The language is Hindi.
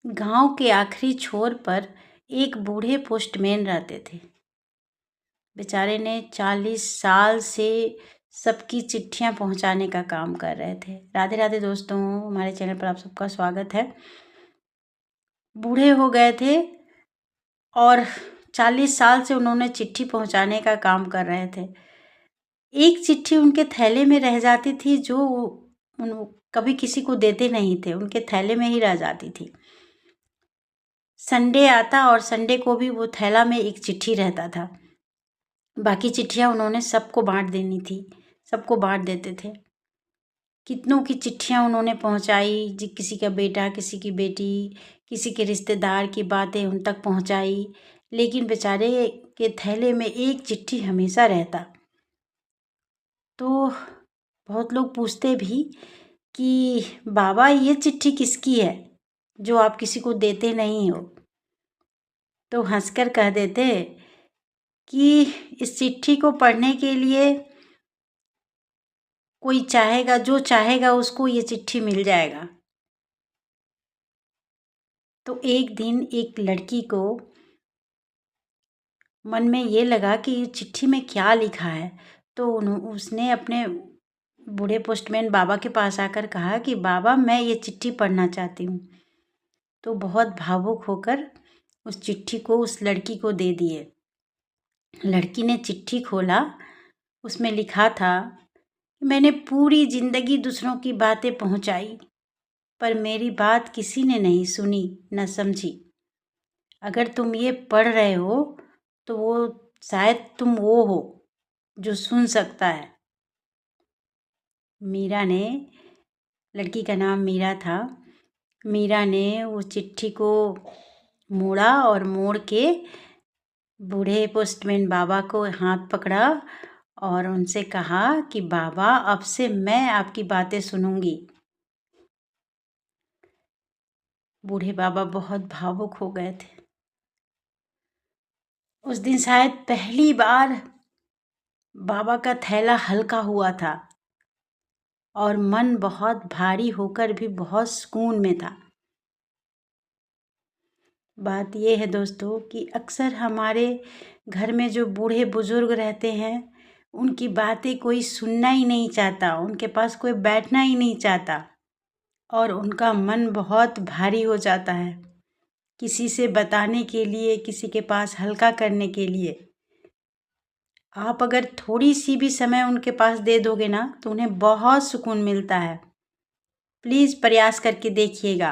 गांव के आखिरी छोर पर एक बूढ़े पोस्टमैन रहते थे। बेचारे ने 40 साल से सबकी चिट्ठियां पहुंचाने का काम कर रहे थे। राधे राधे दोस्तों, हमारे चैनल पर आप सबका स्वागत है। बूढ़े हो गए थे और 40 साल से उन्होंने चिट्ठी पहुंचाने का काम कर रहे थे। एक चिट्ठी उनके थैले में रह जाती थी जो कभी किसी को देते नहीं थे, उनके थैले में ही रह जाती थी। संडे आता और संडे को भी वो थैला में एक चिट्ठी रहता था। बाकी चिट्ठियां उन्होंने सबको बांट देनी थी, सबको बांट देते थे। कितनों की चिट्ठियां उन्होंने पहुंचाई, किसी का बेटा, किसी की बेटी, किसी के रिश्तेदार की बातें उन तक पहुंचाई, लेकिन बेचारे के थैले में एक चिट्ठी हमेशा रहता। तो बहुत लोग पूछते भी कि बाबा ये चिट्ठी किसकी है जो आप किसी को देते नहीं हो? तो हंसकर कह देते कि इस चिट्ठी को पढ़ने के लिए कोई चाहेगा, जो चाहेगा उसको ये चिट्ठी मिल जाएगा। तो एक दिन एक लड़की को मन में ये लगा कि चिट्ठी में क्या लिखा है, तो उसने अपने बूढ़े पोस्टमैन बाबा के पास आकर कहा कि बाबा मैं ये चिट्ठी पढ़ना चाहती हूँ। तो बहुत भावुक होकर उस चिट्ठी को उस लड़की को दे दिए। लड़की ने चिट्ठी खोला, उसमें लिखा था, मैंने पूरी जिंदगी दूसरों की बातें पहुंचाई, पर मेरी बात किसी ने नहीं सुनी न समझी। अगर तुम ये पढ़ रहे हो तो वो शायद तुम वो हो जो सुन सकता है। मीरा ने, लड़की का नाम मीरा था, मीरा ने वो चिट्ठी को मोड़ा और मोड़ के बूढ़े पोस्टमैन बाबा को हाथ पकड़ा और उनसे कहा कि बाबा अब से मैं आपकी बातें सुनूंगी। बूढ़े बाबा बहुत भावुक हो गए थे। उस दिन शायद पहली बार बाबा का थैला हल्का हुआ था और मन बहुत भारी होकर भी बहुत सुकून में था। बात यह है दोस्तों कि अक्सर हमारे घर में जो बूढ़े बुजुर्ग रहते हैं उनकी बातें कोई सुनना ही नहीं चाहता, उनके पास कोई बैठना ही नहीं चाहता और उनका मन बहुत भारी हो जाता है किसी से बताने के लिए, किसी के पास हल्का करने के लिए। आप अगर थोड़ी सी भी समय उनके पास दे दोगे ना तो उन्हें बहुत सुकून मिलता है। प्लीज़ प्रयास करके देखिएगा।